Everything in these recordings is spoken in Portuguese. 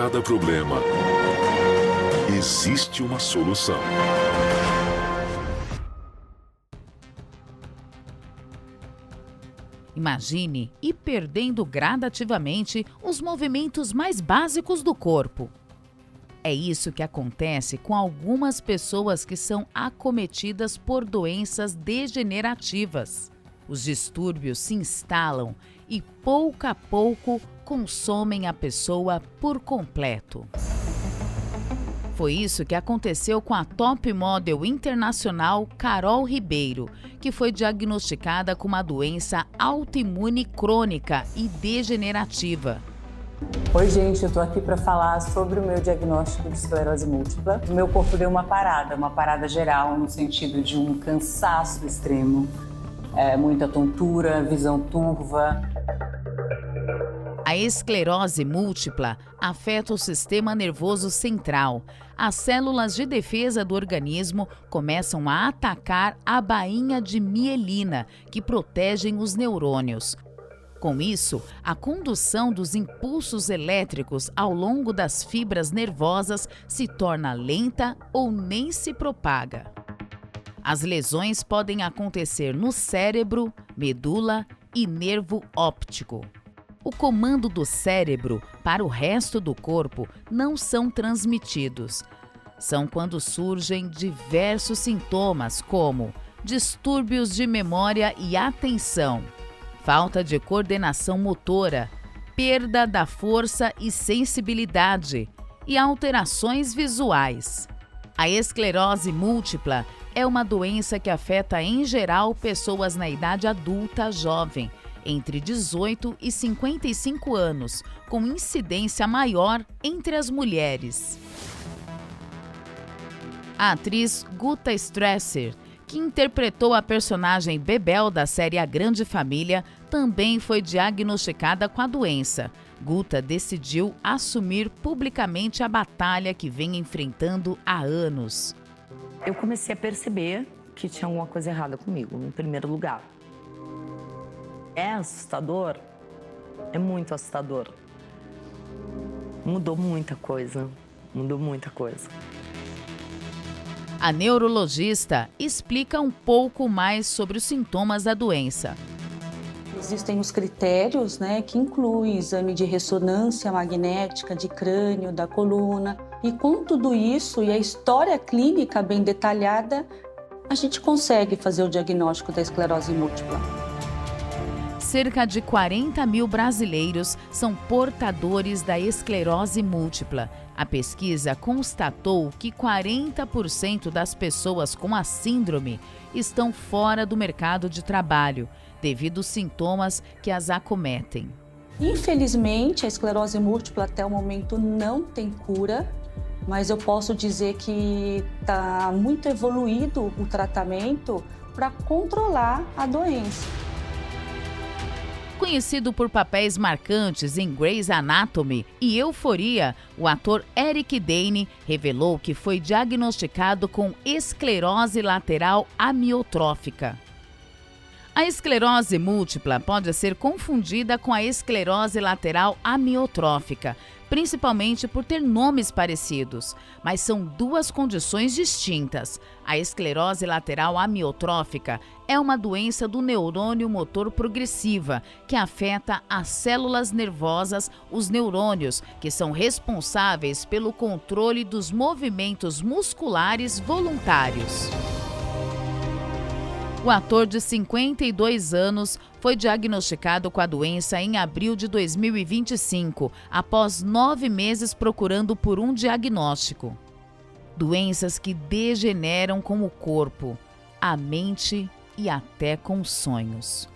cada problema existe uma solução. Imagine ir perdendo gradativamente os movimentos mais básicos do corpo. É isso que acontece com algumas pessoas que são acometidas por doenças degenerativas. Os distúrbios se instalam e, pouco a pouco, consomem a pessoa por completo. Foi isso que aconteceu com a top model internacional Carol Ribeiro, que foi diagnosticada com uma doença autoimune crônica e degenerativa. Oi, gente, eu tô aqui para falar sobre o meu diagnóstico de esclerose múltipla. O meu corpo deu uma parada geral, no sentido de um cansaço extremo, muita tontura, visão turva. A esclerose múltipla afeta o sistema nervoso central. As células de defesa do organismo começam a atacar a bainha de mielina, que protegem os neurônios. Com isso, a condução dos impulsos elétricos ao longo das fibras nervosas se torna lenta ou nem se propaga. As lesões podem acontecer no cérebro, medula e nervo óptico. O comando do cérebro para o resto do corpo não são transmitidos. São quando surgem diversos sintomas como distúrbios de memória e atenção, falta de coordenação motora, perda da força e sensibilidade e alterações visuais. A esclerose múltipla é uma doença que afeta em geral pessoas na idade adulta jovem, entre 18 e 55 anos, com incidência maior entre as mulheres. A atriz Guta Stresser, que interpretou a personagem Bebel da série A Grande Família, também foi diagnosticada com a doença. Guta decidiu assumir publicamente a batalha que vem enfrentando há anos. Eu comecei a perceber que tinha alguma coisa errada comigo, em primeiro lugar. É assustador? É muito assustador. Mudou muita coisa. A neurologista explica um pouco mais sobre os sintomas da doença. Existem os critérios, que incluem exame de ressonância magnética de crânio, da coluna. E com tudo isso e a história clínica bem detalhada, a gente consegue fazer o diagnóstico da esclerose múltipla. Cerca de 40 mil brasileiros são portadores da esclerose múltipla. A pesquisa constatou que 40% das pessoas com a síndrome estão fora do mercado de trabalho, devido aos sintomas que as acometem. Infelizmente, a esclerose múltipla até o momento não tem cura, mas eu posso dizer que está muito evoluído o tratamento para controlar a doença. Conhecido por papéis marcantes em Grey's Anatomy e Euforia, o ator Eric Dane revelou que foi diagnosticado com esclerose lateral amiotrófica. A esclerose múltipla pode ser confundida com a esclerose lateral amiotrófica, principalmente por ter nomes parecidos, mas são duas condições distintas. A esclerose lateral amiotrófica é uma doença do neurônio motor progressiva, que afeta as células nervosas, os neurônios, que são responsáveis pelo controle dos movimentos musculares voluntários. O ator de 52 anos foi diagnosticado com a doença em abril de 2025, após 9 meses procurando por um diagnóstico. Doenças que degeneram com o corpo, a mente e até com os sonhos.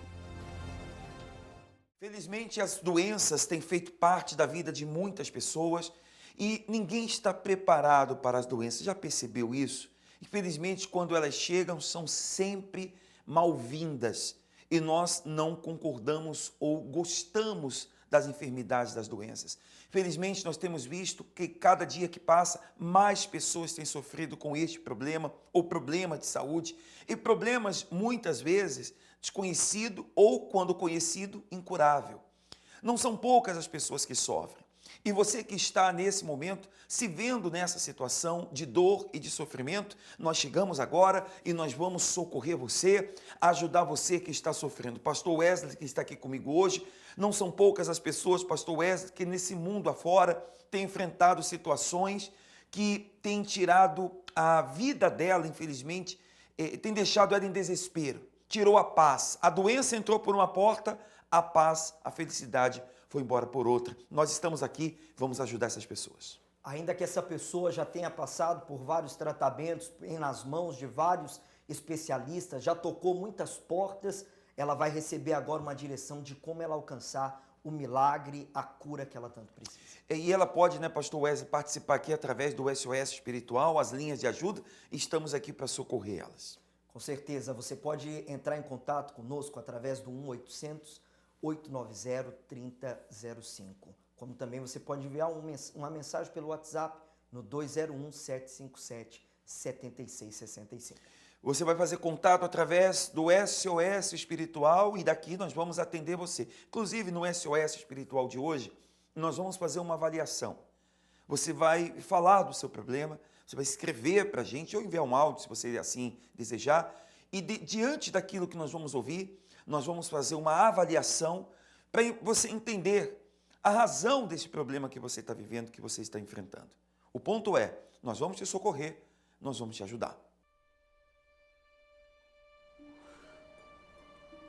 Felizmente, as doenças têm feito parte da vida de muitas pessoas e ninguém está preparado para as doenças. Já percebeu isso? Infelizmente, quando elas chegam, são sempre mal-vindas e nós não concordamos ou gostamos das enfermidades, das doenças. Felizmente, nós temos visto que cada dia que passa, mais pessoas têm sofrido com este problema ou problema de saúde e problemas, muitas vezes, desconhecido ou, quando conhecido, incurável. Não são poucas as pessoas que sofrem. E você que está nesse momento, se vendo nessa situação de dor e de sofrimento, nós chegamos agora e nós vamos socorrer você, ajudar você que está sofrendo. Pastor Wesley, que está aqui comigo hoje, não são poucas as pessoas, Pastor Wesley, que nesse mundo afora têm enfrentado situações que têm tirado a vida dela, infelizmente, tem deixado ela em desespero, tirou a paz. A doença entrou por uma porta, a paz, a felicidade foi embora por outra. Nós estamos aqui, vamos ajudar essas pessoas. Ainda que essa pessoa já tenha passado por vários tratamentos nas mãos de vários especialistas, já tocou muitas portas, ela vai receber agora uma direção de como ela alcançar o milagre, a cura que ela tanto precisa. E ela pode, né, Pastor Wesley, participar aqui através do SOS Espiritual, as linhas de ajuda, estamos aqui para socorrer elas. Com certeza, você pode entrar em contato conosco através do 1-800-890-3005. Como também você pode enviar uma mensagem pelo WhatsApp no 201-757-7665. Você vai fazer contato através do SOS Espiritual e daqui nós vamos atender você. Inclusive, no SOS Espiritual de hoje, nós vamos fazer uma avaliação. Você vai falar do seu problema, você vai escrever para a gente ou enviar um áudio, se você assim desejar. E diante daquilo que nós vamos ouvir, nós vamos fazer uma avaliação para você entender a razão desse problema que você está vivendo, que você está enfrentando. O ponto é, nós vamos te socorrer, nós vamos te ajudar.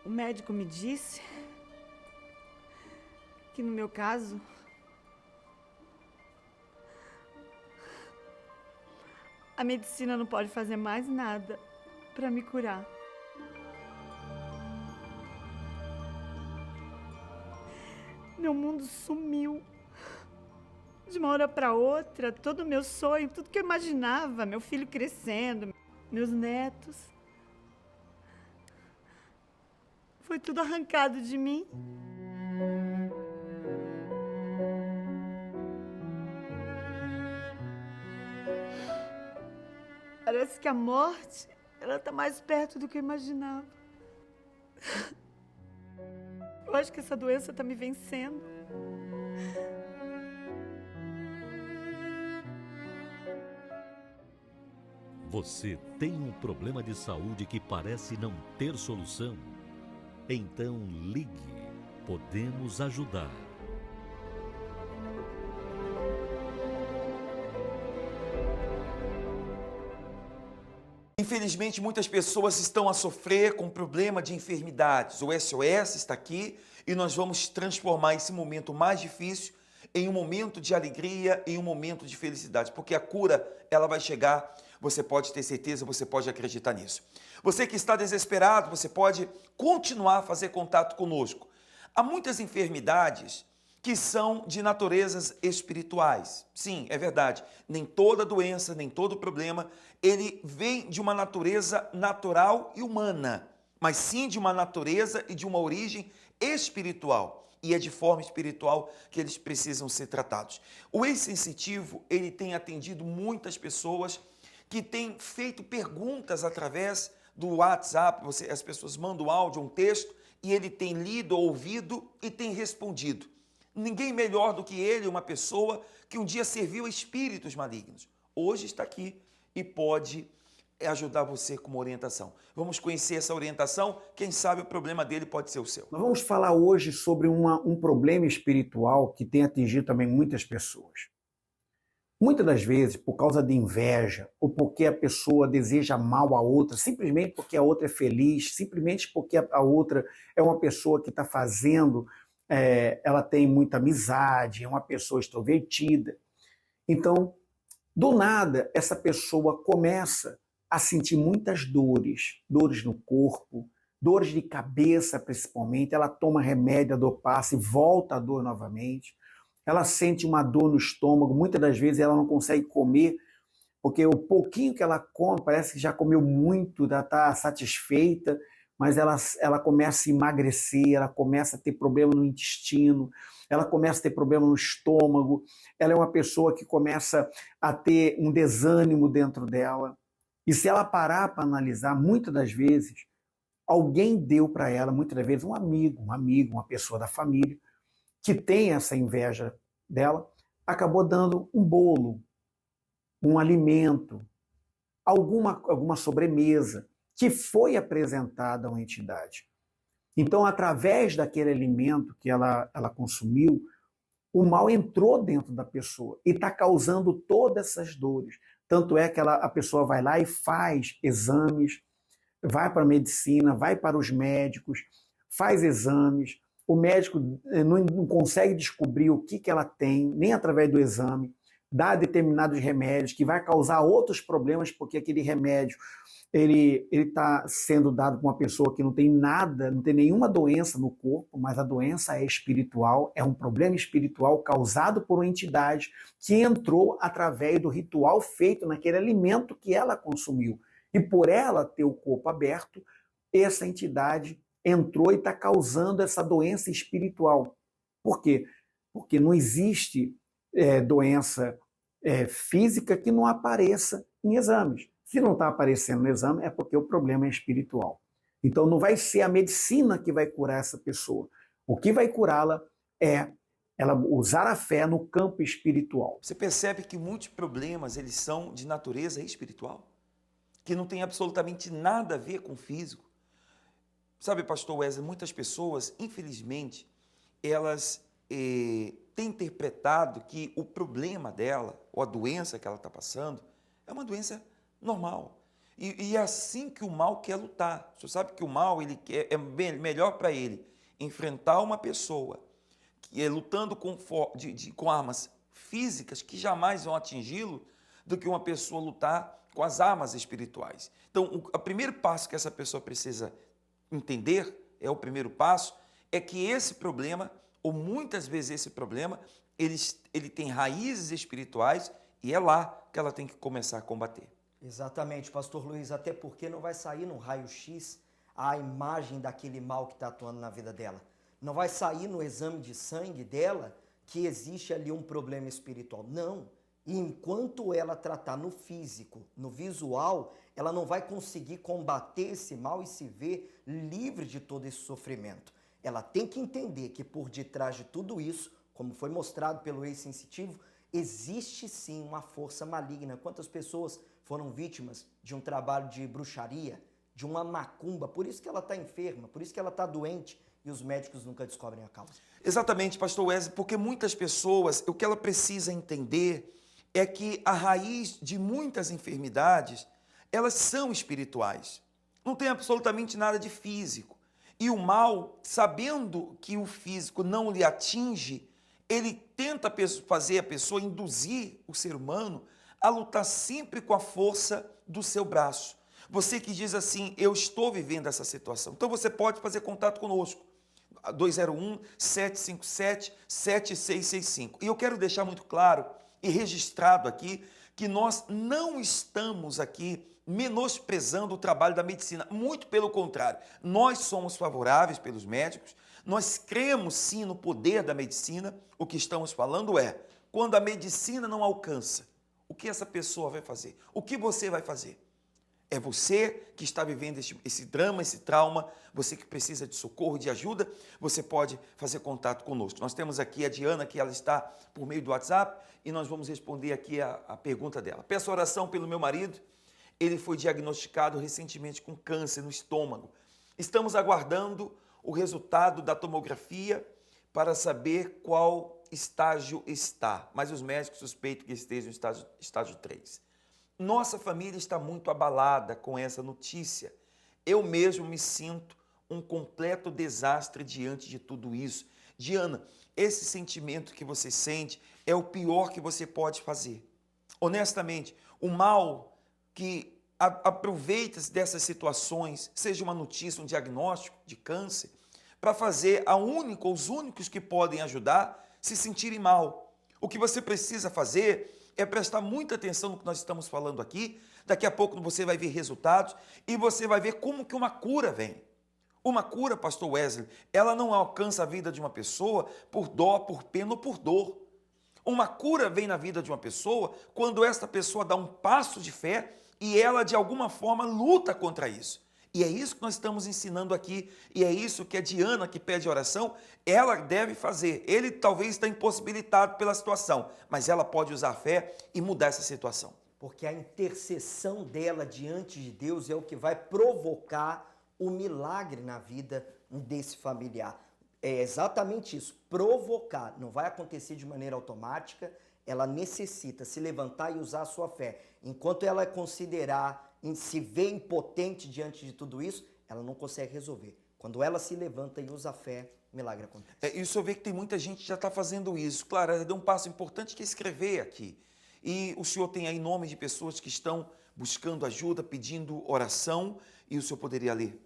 O médico me disse que no meu caso a medicina não pode fazer mais nada para me curar. Meu mundo sumiu. De uma hora para outra, todo o meu sonho, tudo que eu imaginava, meu filho crescendo, meus netos, foi tudo arrancado de mim. Parece que a morte, ela tá mais perto do que eu imaginava. Eu acho que essa doença tá me vencendo. Você tem um problema de saúde que parece não ter solução? Então ligue, podemos ajudar. Infelizmente, muitas pessoas estão a sofrer com problema de enfermidades. O SOS está aqui e nós vamos transformar esse momento mais difícil em um momento de alegria, em um momento de felicidade, porque a cura, ela vai chegar, você pode ter certeza, você pode acreditar nisso. Você que está desesperado, você pode continuar a fazer contato conosco. Há muitas enfermidades que são de naturezas espirituais. Sim, é verdade. Nem toda doença, nem todo problema, ele vem de uma natureza natural e humana, mas sim de uma natureza e de uma origem espiritual. E é de forma espiritual que eles precisam ser tratados. O ex-sensitivo, ele tem atendido muitas pessoas que têm feito perguntas através do WhatsApp. As pessoas mandam áudio, um texto, e ele tem lido, ouvido e tem respondido. Ninguém melhor do que ele, uma pessoa que um dia serviu a espíritos malignos. Hoje está aqui e pode ajudar você com uma orientação. Vamos conhecer essa orientação, quem sabe o problema dele pode ser o seu. Nós vamos falar hoje sobre um problema espiritual que tem atingido também muitas pessoas. Muitas das vezes, por causa de inveja, ou porque a pessoa deseja mal a outra, simplesmente porque a outra é feliz, simplesmente porque a outra é uma pessoa que está fazendo, ela tem muita amizade, é uma pessoa extrovertida. Então, do nada, essa pessoa começa a sentir muitas dores, dores no corpo, dores de cabeça principalmente, ela toma remédio, a dor passa e volta a dor novamente. Ela sente uma dor no estômago, muitas das vezes ela não consegue comer, porque o pouquinho que ela come, parece que já comeu muito, já está satisfeita, mas ela começa a emagrecer, ela começa a ter problema no intestino, ela começa a ter problema no estômago, ela é uma pessoa que começa a ter um desânimo dentro dela. E se ela parar para analisar, muitas das vezes, alguém deu para ela, muitas das vezes, um amigo, uma pessoa da família, que tem essa inveja dela, acabou dando um bolo, um alimento, alguma sobremesa que foi apresentada a uma entidade. Então, através daquele alimento que ela consumiu, o mal entrou dentro da pessoa e está causando todas essas dores. Tanto é que a pessoa vai lá e faz exames, vai para a medicina, vai para os médicos, faz exames. O médico não consegue descobrir o que ela tem, nem através do exame, dá determinados remédios que vai causar outros problemas, porque aquele remédio ele está sendo dado para uma pessoa que não tem nada, não tem nenhuma doença no corpo, mas a doença é espiritual, é um problema espiritual causado por uma entidade que entrou através do ritual feito naquele alimento que ela consumiu. E por ela ter o corpo aberto, essa entidade entrou e está causando essa doença espiritual. Por quê? Porque não existe doença física que não apareça em exames. Se não está aparecendo no exame, é porque o problema é espiritual. Então não vai ser a medicina que vai curar essa pessoa. O que vai curá-la é ela usar a fé no campo espiritual. Você percebe que muitos problemas eles são de natureza espiritual, que não tem absolutamente nada a ver com o físico. Sabe, pastor Wesley, muitas pessoas, infelizmente, elas têm interpretado que o problema dela, ou a doença que ela está passando, é uma doença normal. E é assim que o mal quer lutar. Você sabe que o mal melhor para ele enfrentar uma pessoa que é lutando com armas físicas que jamais vão atingi-lo, do que uma pessoa lutar com as armas espirituais. Então, o primeiro passo que essa pessoa precisa entender, o primeiro passo, é que esse problema, ou muitas vezes esse problema, ele tem raízes espirituais e é lá que ela tem que começar a combater. Exatamente, pastor Luiz, até porque não vai sair no raio-x a imagem daquele mal que está atuando na vida dela. Não vai sair no exame de sangue dela que existe ali um problema espiritual. Não. E enquanto ela tratar no físico, no visual, ela não vai conseguir combater esse mal e se ver livre de todo esse sofrimento. Ela tem que entender que por detrás de tudo isso, como foi mostrado pelo ex-sensitivo, existe sim uma força maligna. Quantas pessoas foram vítimas de um trabalho de bruxaria, de uma macumba, por isso que ela está enferma, por isso que ela está doente e os médicos nunca descobrem a causa. Exatamente, pastor Wesley, porque muitas pessoas, o que ela precisa entender é que a raiz de muitas enfermidades, elas são espirituais. Não tem absolutamente nada de físico. E o mal, sabendo que o físico não lhe atinge, ele tenta fazer a pessoa, induzir o ser humano a lutar sempre com a força do seu braço. Você que diz assim, eu estou vivendo essa situação. Então você pode fazer contato conosco. 201-757-7665. E eu quero deixar muito claro e registrado aqui que nós não estamos aqui menosprezando o trabalho da medicina. Muito pelo contrário, nós somos favoráveis pelos médicos, nós cremos sim no poder da medicina. O que estamos falando é, quando a medicina não alcança, o que essa pessoa vai fazer? O que você vai fazer? É você que está vivendo esse drama, esse trauma, você que precisa de socorro, de ajuda, você pode fazer contato conosco. Nós temos aqui a Diana, que ela está por meio do WhatsApp, e nós vamos responder aqui a pergunta dela. Peço oração pelo meu marido, ele foi diagnosticado recentemente com câncer no estômago. Estamos aguardando o resultado da tomografia para saber qual estágio está, mas os médicos suspeitam que esteja no estágio 3. Nossa família está muito abalada com essa notícia. Eu mesmo me sinto um completo desastre diante de tudo isso. Diana, esse sentimento que você sente é o pior que você pode fazer. Honestamente, o mal que aproveita-se dessas situações, seja uma notícia, um diagnóstico de câncer, para fazer os únicos que podem ajudar se sentirem mal. O que você precisa fazer é prestar muita atenção no que nós estamos falando aqui. Daqui a pouco você vai ver resultados e você vai ver como que uma cura vem. Uma cura, pastor Wesley, ela não alcança a vida de uma pessoa por dó, por pena ou por dor. Uma cura vem na vida de uma pessoa quando esta pessoa dá um passo de fé e ela, de alguma forma, luta contra isso. E é isso que nós estamos ensinando aqui, e é isso que a Diana, que pede oração, ela deve fazer. Ele talvez está impossibilitado pela situação, mas ela pode usar a fé e mudar essa situação. Porque a intercessão dela diante de Deus é o que vai provocar o milagre na vida desse familiar. É exatamente isso, provocar. Não vai acontecer de maneira automática, ela necessita se levantar e usar a sua fé. Enquanto ela considerar, se vê impotente diante de tudo isso, ela não consegue resolver. Quando ela se levanta e usa a fé, o milagre acontece. E o senhor vê que tem muita gente que já está fazendo isso. Claro, ela deu um passo importante que é escrever aqui. E o senhor tem aí nomes de pessoas que estão buscando ajuda, pedindo oração, e o senhor poderia ler?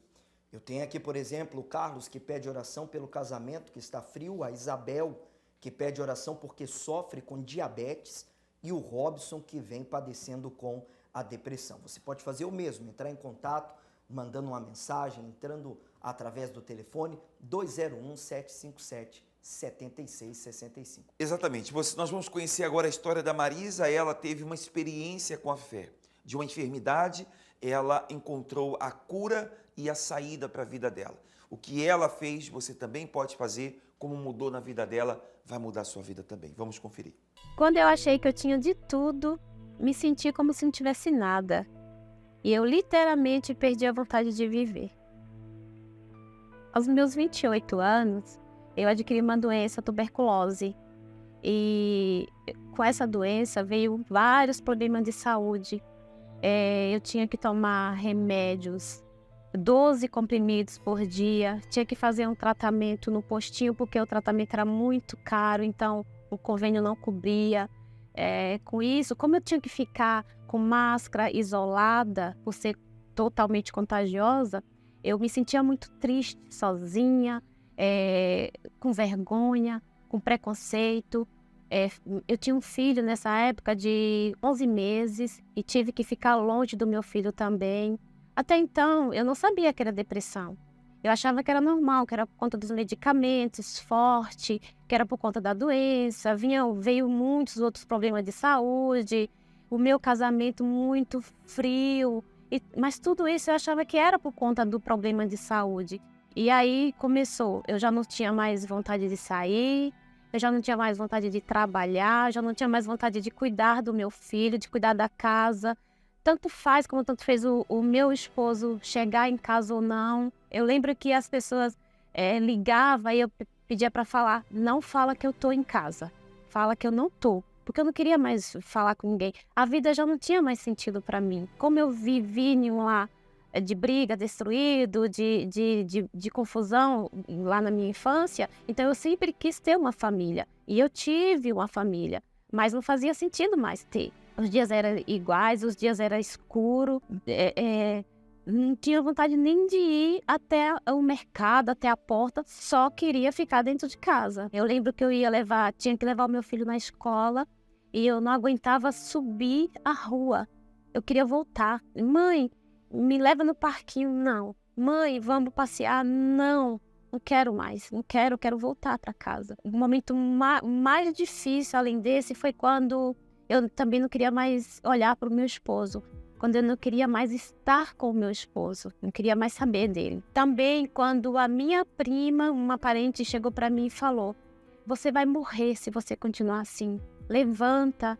Eu tenho aqui, por exemplo, o Carlos, que pede oração pelo casamento que está frio, a Isabel, que pede oração porque sofre com diabetes, e o Robson, que vem padecendo com a depressão. Você pode fazer o mesmo, entrar em contato, mandando uma mensagem, entrando através do telefone 201-757-7665. Exatamente. Nós vamos conhecer agora a história da Marisa. Ela teve uma experiência com a fé. De uma enfermidade, ela encontrou a cura e a saída para a vida dela. O que ela fez, você também pode fazer. Como mudou na vida dela, vai mudar a sua vida também. Vamos conferir. Quando eu achei que eu tinha de tudo, me senti como se não tivesse nada. E eu literalmente perdi a vontade de viver. Aos meus 28 anos, eu adquiri uma doença, tuberculose. E com essa doença veio vários problemas de saúde. Eu tinha que tomar remédios, 12 comprimidos por dia. Tinha que fazer um tratamento no postinho, porque o tratamento era muito caro, então o convênio não cobria. Com isso, como eu tinha que ficar com máscara, isolada, por ser totalmente contagiosa, eu me sentia muito triste, sozinha, com vergonha, com preconceito. Eu tinha um filho nessa época de 11 meses e tive que ficar longe do meu filho também. Até então, eu não sabia que era depressão. Eu achava que era normal, que era por conta dos medicamentos forte, que era por conta da doença. Veio muitos outros problemas de saúde, o meu casamento muito frio. Mas tudo isso eu achava que era por conta do problema de saúde. E aí começou, eu já não tinha mais vontade de sair, eu já não tinha mais vontade de trabalhar, já não tinha mais vontade de cuidar do meu filho, de cuidar da casa. Tanto faz como tanto fez o meu esposo chegar em casa ou não. Eu lembro que as pessoas ligavam e eu pedia para falar, não fala que eu tô em casa, fala que eu não tô. Porque eu não queria mais falar com ninguém. A vida já não tinha mais sentido para mim. Como eu vivi em um lar de briga, destruído, de confusão lá na minha infância, então eu sempre quis ter uma família. E eu tive uma família, mas não fazia sentido mais ter. Os dias eram iguais, os dias eram escuros, não tinha vontade nem de ir até o mercado, até a porta, só queria ficar dentro de casa. Eu lembro que tinha que levar o meu filho na escola e eu não aguentava subir a rua. Eu queria voltar. Mãe, me leva no parquinho. Não. Mãe, vamos passear. Não quero mais. Não quero, quero voltar para casa. O momento mais difícil, além desse, foi quando eu também não queria mais olhar para o meu esposo. Quando eu não queria mais estar com o meu esposo. Não queria mais saber dele. Também quando a minha prima, uma parente, chegou para mim e falou: você vai morrer se você continuar assim. Levanta.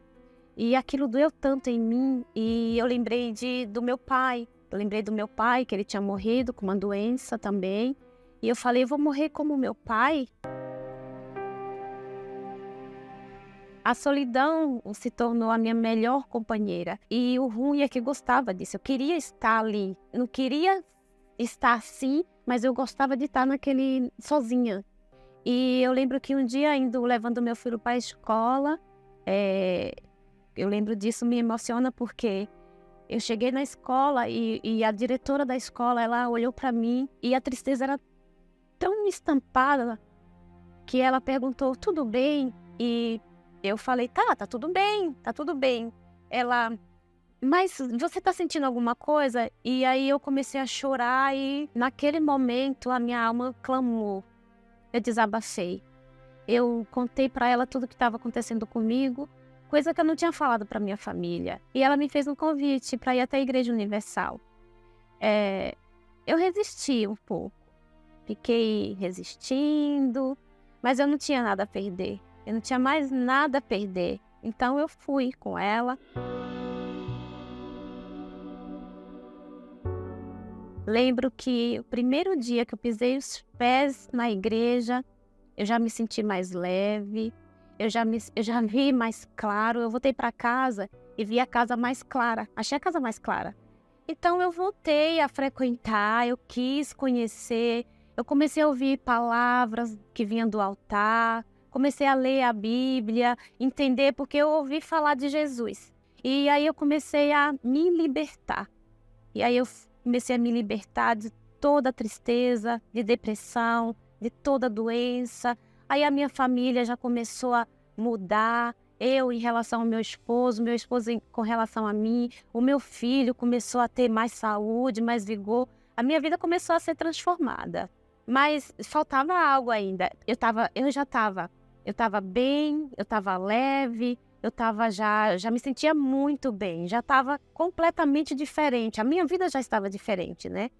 E aquilo doeu tanto em mim. E eu lembrei do meu pai. Eu lembrei do meu pai, que ele tinha morrido com uma doença também. E eu falei, eu vou morrer como meu pai? A solidão se tornou a minha melhor companheira. E o ruim é que eu gostava disso. Eu queria estar ali. Eu não queria estar assim, mas eu gostava de estar sozinha. E eu lembro que um dia, levando meu filho para a escola, eu lembro disso, me emociona porque eu cheguei na escola e a diretora da escola, ela olhou para mim e a tristeza era tão estampada que ela perguntou, tudo bem? E eu falei, tá tudo bem, tá tudo bem. Ela, mas você tá sentindo alguma coisa? E aí eu comecei a chorar e naquele momento a minha alma clamou. Eu desabafei. Eu contei para ela tudo o que estava acontecendo comigo, coisa que eu não tinha falado para minha família. E ela me fez um convite para ir até a Igreja Universal. Eu resisti um pouco. Fiquei resistindo, mas eu não tinha nada a perder. Eu não tinha mais nada a perder. Então eu fui com ela. Lembro que o primeiro dia que eu pisei os pés na igreja, eu já me senti mais leve, eu já vi mais claro. Eu voltei para casa e vi a casa mais clara, achei a casa mais clara. Então eu voltei a frequentar, eu quis conhecer, eu comecei a ouvir palavras que vinham do altar, comecei a ler a Bíblia, entender, porque eu ouvi falar de Jesus. E aí eu comecei a me libertar. E aí eu comecei a me libertar de toda a tristeza, de depressão, de toda doença. Aí a minha família já começou a mudar. Eu em relação ao meu esposo com relação a mim. O meu filho começou a ter mais saúde, mais vigor. A minha vida começou a ser transformada. Mas faltava algo ainda. Eu estava bem, eu estava leve, já me sentia muito bem, já estava completamente diferente. A minha vida já estava diferente, né?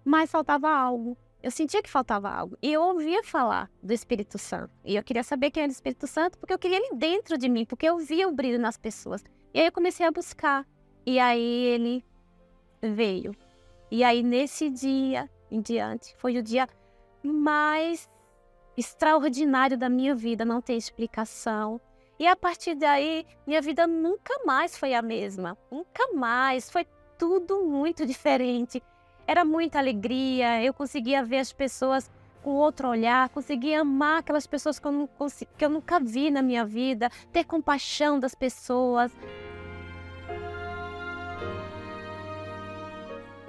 Mas faltava algo. Eu sentia que faltava algo. E eu ouvia falar do Espírito Santo. E eu queria saber quem era o Espírito Santo, porque eu queria ele dentro de mim, porque eu via o brilho nas pessoas. E aí eu comecei a buscar. E aí ele veio. E aí nesse dia em diante, foi o dia mais extraordinário da minha vida, não tem explicação. E a partir daí, minha vida nunca mais foi a mesma. Nunca mais. Foi tudo muito diferente. Era muita alegria, eu conseguia ver as pessoas com outro olhar, conseguia amar aquelas pessoas que eu nunca vi na minha vida, ter compaixão das pessoas.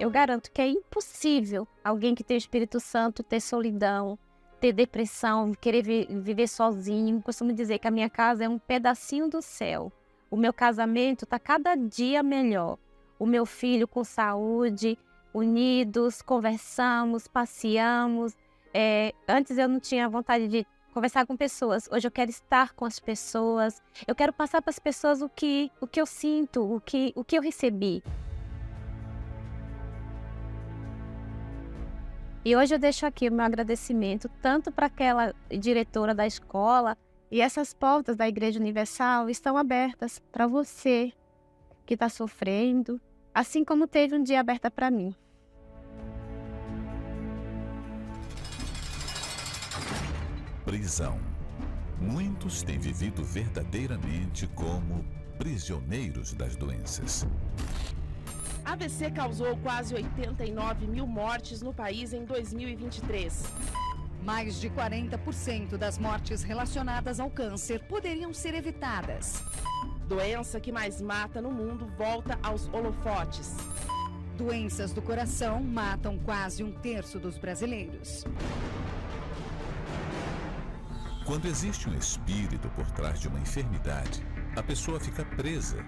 Eu garanto que é impossível alguém que tem o Espírito Santo ter solidão, ter depressão, querer viver sozinho. Eu costumo dizer que a minha casa é um pedacinho do céu. O meu casamento está cada dia melhor. O meu filho com saúde, unidos, conversamos, passeamos. Antes eu não tinha vontade de conversar com pessoas. Hoje eu quero estar com as pessoas. Eu quero passar para as pessoas o que eu sinto, o que eu recebi. E hoje eu deixo aqui o meu agradecimento tanto para aquela diretora da escola, e essas portas da Igreja Universal estão abertas para você que está sofrendo, assim como teve um dia aberta para mim. Prisão. Muitos têm vivido verdadeiramente como prisioneiros das doenças. A AVC causou quase 89 mil mortes no país em 2023. Mais de 40% das mortes relacionadas ao câncer poderiam ser evitadas. Doença que mais mata no mundo volta aos holofotes. Doenças do coração matam quase 1/3 dos brasileiros. Quando existe um espírito por trás de uma enfermidade, a pessoa fica presa.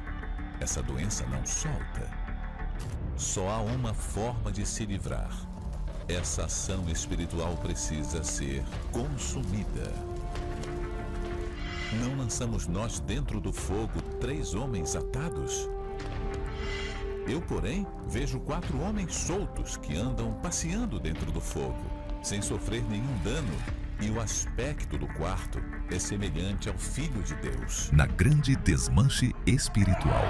Essa doença não solta. Só há uma forma de se livrar. Essa ação espiritual precisa ser consumida. Não lançamos nós dentro do fogo 3 homens atados? Eu, porém, vejo 4 homens soltos que andam passeando dentro do fogo, sem sofrer nenhum dano, e o aspecto do quarto é semelhante ao Filho de Deus. Na grande desmanche espiritual.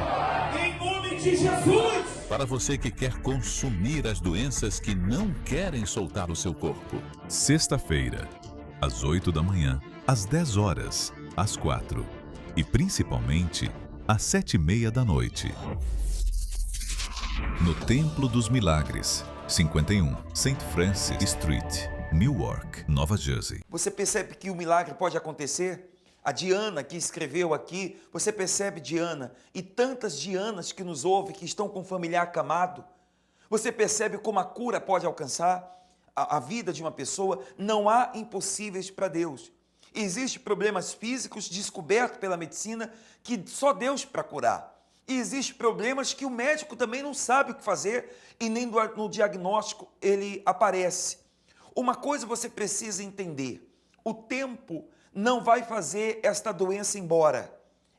Em nome de Jesus! Para você que quer consumir as doenças que não querem soltar o seu corpo. Sexta-feira, às 8 da manhã, às 10 horas, às 4 e principalmente às 7:30 da noite. No Templo dos Milagres, 51 St. Francis Street, Newark, Nova Jersey. Você percebe que o milagre pode acontecer? A Diana que escreveu aqui, você percebe, Diana, e tantas Dianas que nos ouvem, que estão com um familiar acamado. Você percebe como a cura pode alcançar a vida de uma pessoa? Não há impossíveis para Deus. Existem problemas físicos descobertos pela medicina que só Deus para curar. E existem problemas que o médico também não sabe o que fazer e nem no diagnóstico ele aparece. Uma coisa você precisa entender: o tempo não vai fazer esta doença embora.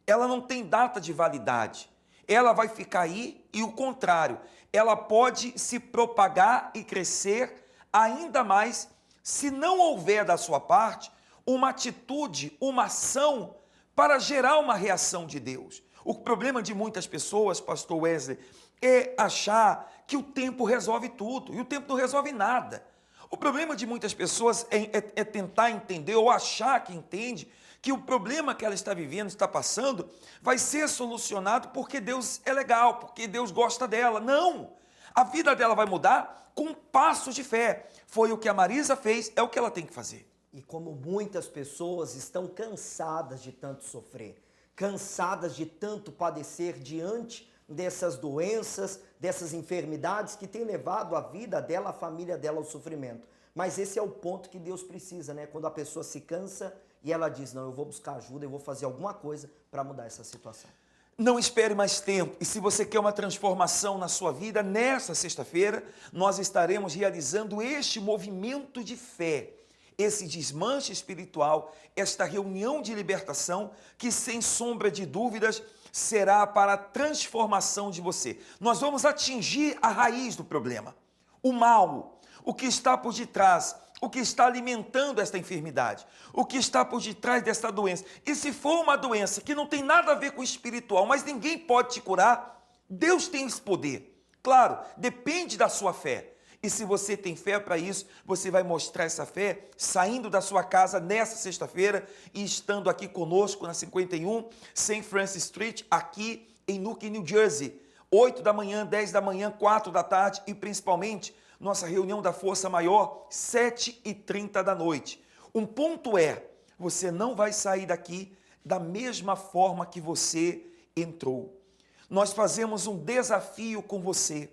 Ela não tem data de validade. ela vai ficar aí e o contrário, ela pode se propagar e crescer ainda mais se não houver da sua parte uma atitude, uma ação para gerar uma reação de Deus. O problema de muitas pessoas, pastor Wesley, é achar que o tempo resolve tudo, e o tempo não resolve nada. O problema de muitas pessoas é tentar entender ou achar que entende que o problema que ela está vivendo, está passando, vai ser solucionado porque Deus é legal, porque Deus gosta dela. Não! A vida dela vai mudar com passos de fé. Foi o que a Marisa fez, é o que ela tem que fazer. E como muitas pessoas estão cansadas de tanto sofrer, cansadas de tanto padecer diante dessas doenças, dessas enfermidades que têm levado a vida dela, a família dela ao sofrimento. Mas esse é o ponto que Deus precisa, né? Quando a pessoa se cansa e ela diz, não, eu vou buscar ajuda, eu vou fazer alguma coisa para mudar essa situação. Não espere mais tempo. E se você quer uma transformação na sua vida, nesta sexta-feira, nós estaremos realizando este movimento de fé, esse desmanche espiritual, esta reunião de libertação, que sem sombra de dúvidas será para a transformação de você. Nós vamos atingir a raiz do problema, o mal, o que está por detrás, o que está alimentando esta enfermidade, o que está por detrás desta doença. E se for uma doença que não tem nada a ver com o espiritual, mas ninguém pode te curar, Deus tem esse poder. Claro, depende da sua fé. E se você tem fé para isso, você vai mostrar essa fé saindo da sua casa nessa sexta-feira e estando aqui conosco na 51 St. Francis Street, aqui em Newark, New Jersey. 8 da manhã, 10 da manhã, 4 da tarde e principalmente nossa reunião da Força Maior, 7h30 da noite. Um ponto é, você não vai sair daqui da mesma forma que você entrou. Nós fazemos um desafio com você.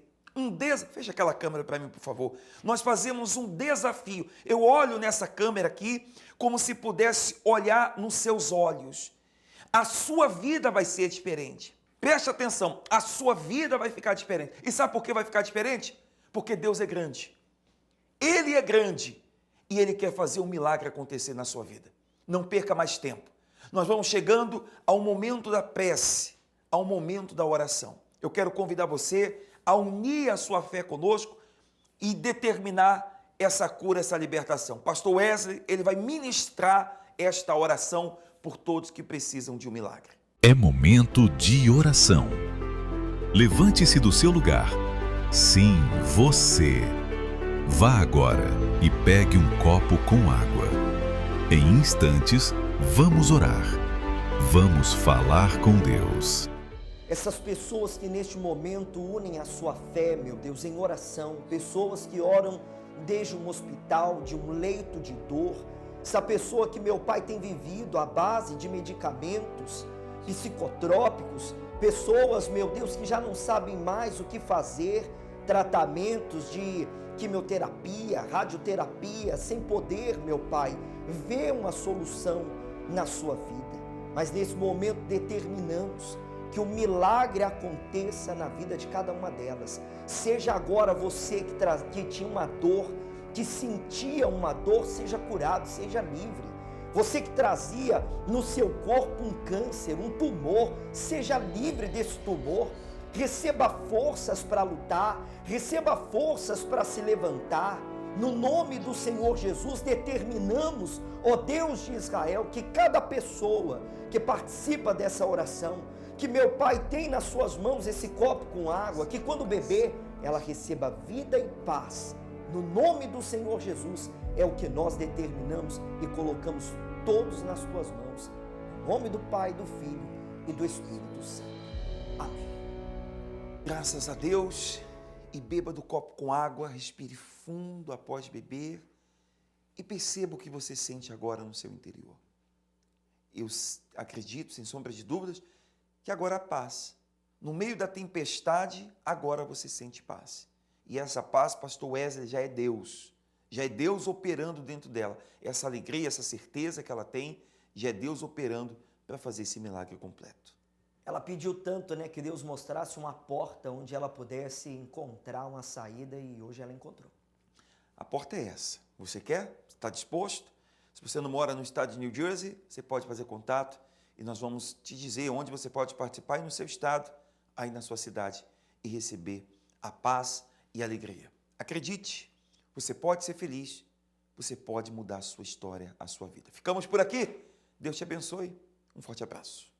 Fecha aquela câmera para mim, por favor. Nós fazemos um desafio. Eu olho nessa câmera aqui como se pudesse olhar nos seus olhos. A sua vida vai ser diferente. Preste atenção, a sua vida vai ficar diferente. E sabe por que vai ficar diferente? Porque Deus é grande. Ele é grande e Ele quer fazer um milagre acontecer na sua vida. Não perca mais tempo. Nós vamos chegando ao momento da prece, ao momento da oração. Eu quero convidar você a unir a sua fé conosco e determinar essa cura, essa libertação. Pastor Wesley, ele vai ministrar esta oração por todos que precisam de um milagre. É momento de oração. Levante-se do seu lugar. Sim, você. Vá agora e pegue um copo com água. Em instantes, vamos orar. Vamos falar com Deus. Essas pessoas que neste momento unem a sua fé, meu Deus, em oração, pessoas que oram desde um hospital, de um leito de dor, essa pessoa que meu pai tem vivido à base de medicamentos psicotrópicos, pessoas, meu Deus, que já não sabem mais o que fazer, tratamentos de quimioterapia, radioterapia, sem poder, meu pai, ver uma solução na sua vida. Mas nesse momento determinamos que o milagre aconteça na vida de cada uma delas. Seja agora você que tinha uma dor, que sentia uma dor, seja curado, seja livre. Você que trazia no seu corpo um câncer, um tumor, seja livre desse tumor. Receba forças para lutar, receba forças para se levantar. No nome do Senhor Jesus, determinamos, ó Deus de Israel, que cada pessoa que participa dessa oração, que meu Pai tem nas suas mãos esse copo com água, que quando beber, ela receba vida e paz. No nome do Senhor Jesus, é o que nós determinamos e colocamos todos nas tuas mãos. Em nome do Pai, do Filho e do Espírito Santo. Amém. Graças a Deus. E beba do copo com água, respire fundo após beber e perceba o que você sente agora no seu interior. Eu acredito, sem sombra de dúvidas, que agora há paz. No meio da tempestade, agora você sente paz. E essa paz, pastor Wesley, já é Deus. Já é Deus operando dentro dela. Essa alegria, essa certeza que ela tem, já é Deus operando para fazer esse milagre completo. Ela pediu tanto, né, que Deus mostrasse uma porta onde ela pudesse encontrar uma saída e hoje ela encontrou. A porta é essa. Você quer? Está disposto? Se você não mora no estado de New Jersey, você pode fazer contato e nós vamos te dizer onde você pode participar e no seu estado aí na sua cidade e receber a paz e a alegria. Acredite, você pode ser feliz, você pode mudar a sua história, a sua vida. Ficamos por aqui. Deus te abençoe. Um forte abraço.